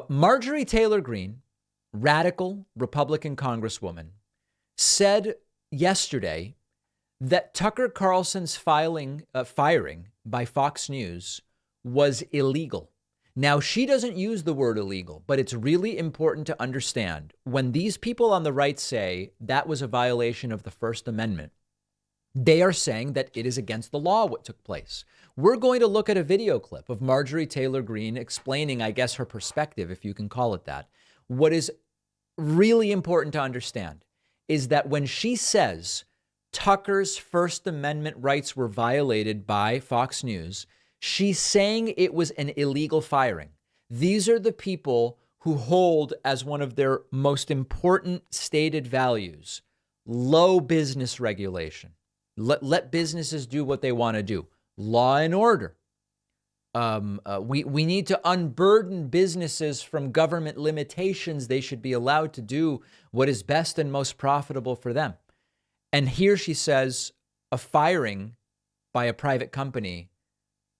Marjorie Taylor Greene, radical Republican Congresswoman, said yesterday that Tucker Carlson's firing by Fox News was illegal. Now, she doesn't use the word illegal, but it's really important to understand when these people on the right say that was a violation of the First Amendment, they are saying that it is against the law what took place. We're going to look at a video clip of Marjorie Taylor Greene explaining, I guess, her perspective, if you can call it that. What is really important to understand is that when she says Tucker's First Amendment rights were violated by Fox News, she's saying it was an illegal firing. These are the people who hold as one of their most important stated values, low business regulation. Let businesses do what they want to do. Law and order. We need to unburden businesses from government limitations. They should be allowed to do what is best and most profitable for them. And here she says a firing by a private company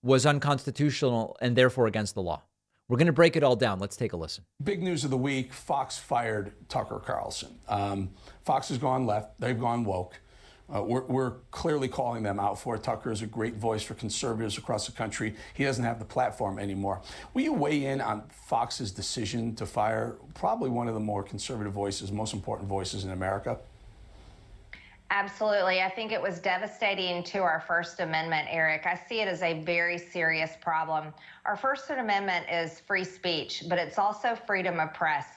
was unconstitutional and therefore against the law. We're going to break it all down. Let's take a listen. Big news of the week, Fox fired Tucker Carlson. Fox has gone left. They've gone woke. We're clearly calling them out for it. Tucker is a great voice for conservatives across the country. He doesn't have the platform anymore. Will you weigh in on Fox's decision to fire probably one of the more conservative voices, most important voices in America? Absolutely. I think it was devastating to our First Amendment, Eric. I see it as a very serious problem. Our First Amendment is free speech, but it's also freedom of press.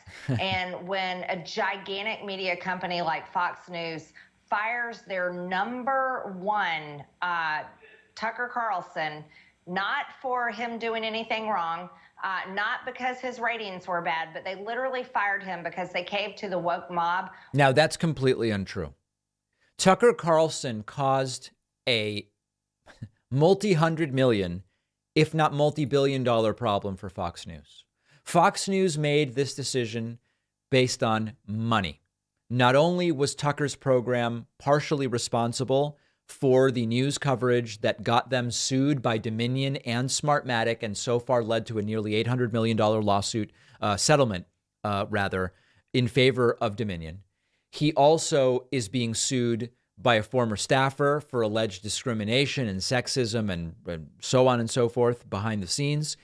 And when a gigantic media company like Fox News fires their number one, Tucker Carlson, not for him doing anything wrong, not because his ratings were bad, but they literally fired him because they caved to the woke mob. Now, that's completely untrue. Tucker Carlson caused a multi-hundred million, if not multi-billion-dollar problem for Fox News. Fox News made this decision based on money. Not only was Tucker's program partially responsible for the news coverage that got them sued by Dominion and Smartmatic and so far led to a nearly $800 million lawsuit settlement, in favor of Dominion. He also is being sued by a former staffer for alleged discrimination and sexism and so on and so forth behind the scenes.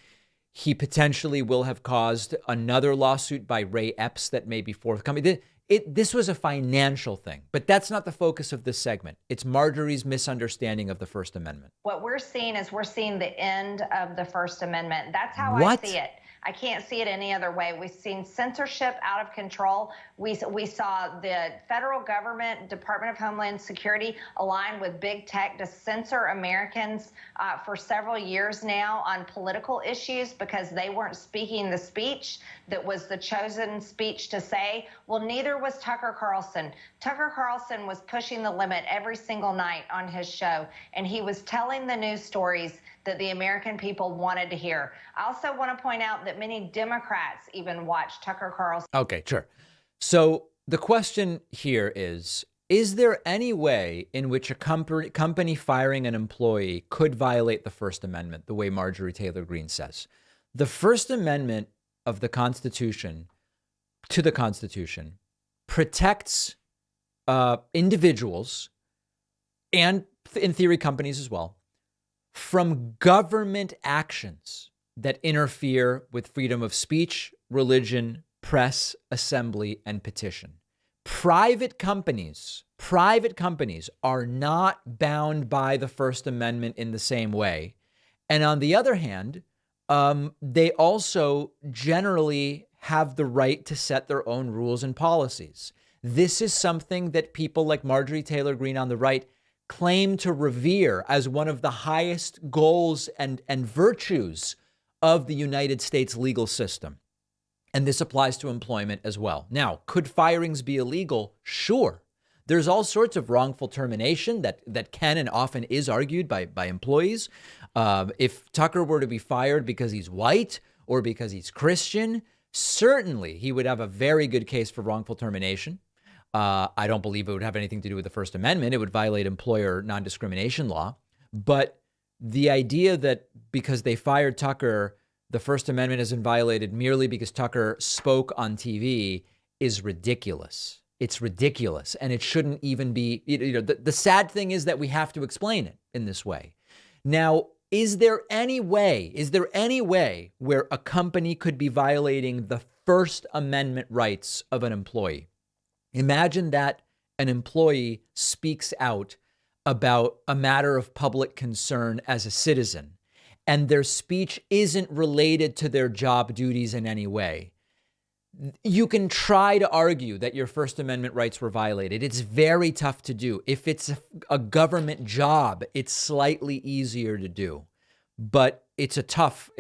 He potentially will have caused another lawsuit by Ray Epps that may be forthcoming. This was a financial thing, but that's not the focus of this segment. It's Marjorie's misunderstanding of the First Amendment. What we're seeing is the end of the First Amendment. That's how What? I see it. I can't see it any other way. We've seen censorship out of control. We saw the federal government, Department of Homeland Security, align with big tech to censor Americans for several years now on political issues because they weren't speaking the speech that was the chosen speech to say. Well, neither was Tucker Carlson. Tucker Carlson was pushing the limit every single night on his show, and he was telling the news stories that the American people wanted to hear. I also want to point out that many Democrats even watch Tucker Carlson. Okay, sure. So the question here is there any way in which a company firing an employee could violate the First Amendment, the way Marjorie Taylor Greene says? The First Amendment of the Constitution to the Constitution protects individuals and, in theory, companies as well, from government actions that interfere with freedom of speech, religion, press, assembly, and petition. Private companies are not bound by the First Amendment in the same way. And on the other hand, they also generally have the right to set their own rules and policies. This is something that people like Marjorie Taylor Greene on the right claim to revere as one of the highest goals and virtues of the United States legal system. And this applies to employment as well. Now, could firings be illegal? Sure. There's all sorts of wrongful termination that can and often is argued by employees. If Tucker were to be fired because he's white or because he's Christian, certainly he would have a very good case for wrongful termination. I don't believe it would have anything to do with the First Amendment. It would violate employer non-discrimination law. But the idea that because they fired Tucker, the First Amendment isn't violated merely because Tucker spoke on TV is ridiculous. It's ridiculous. And it shouldn't even be, the sad thing is that we have to explain it in this way. Now, is there any way where a company could be violating the First Amendment rights of an employee? Imagine that an employee speaks out about a matter of public concern as a citizen, and their speech isn't related to their job duties in any way. You can try to argue that your First Amendment rights were violated. It's very tough to do. If it's a government job, it's slightly easier to do, but it's a tough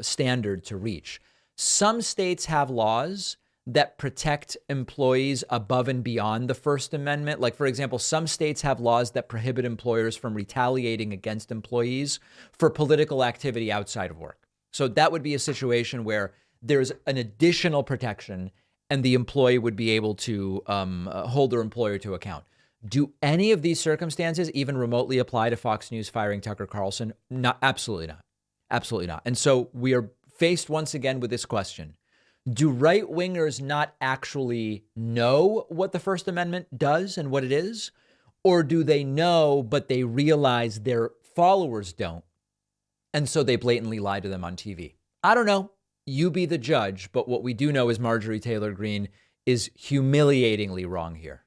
standard to reach. Some states have laws that protect employees above and beyond the First Amendment. Like, for example, some states have laws that prohibit employers from retaliating against employees for political activity outside of work. So that would be a situation where there's an additional protection and the employee would be able to hold their employer to account. Do any of these circumstances even remotely apply to Fox News firing Tucker Carlson? Not, absolutely not. Absolutely not. And so we are faced once again with this question. Do right-wingers not actually know what the First Amendment does and what it is? Or do they know, but they realize their followers don't? And so they blatantly lie to them on TV. I don't know. You be the judge. But what we do know is Marjorie Taylor Greene is humiliatingly wrong here.